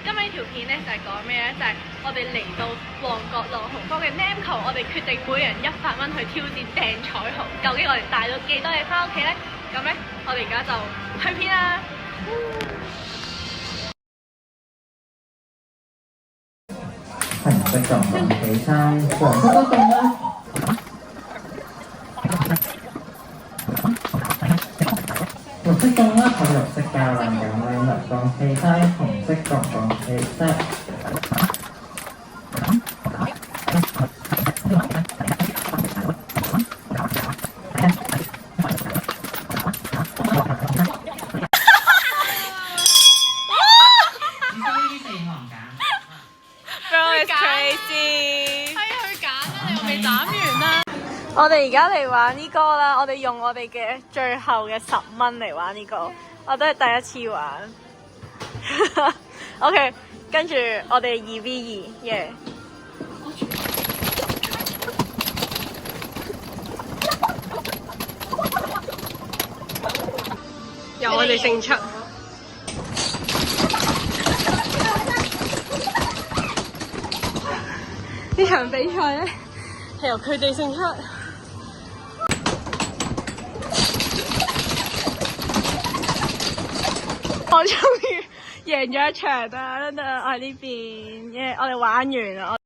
今日呢條片咧就係講咩咧？就係我哋嚟到旺角朗豪坊嘅 M 球，我哋決定每人100蚊去挑戰掟彩虹。究竟我哋帶到幾多嘢翻屋企咧？咁咧，我哋而家就去片啦。紅色撞撞起晒，黃色都中啦。綠色中啦，同綠色較爛咁樣嚟撞起晒，紅色撞撞起晒。我哋而家嚟玩呢個啦，我哋用我哋嘅最後嘅10蚊嚟玩呢個，我都係第一次玩。OK， 跟住我哋2v2，耶！由我哋勝出。呢場比賽咧係由佢哋勝出。我終於贏咗一場啦！我喺呢邊，我哋玩完啦。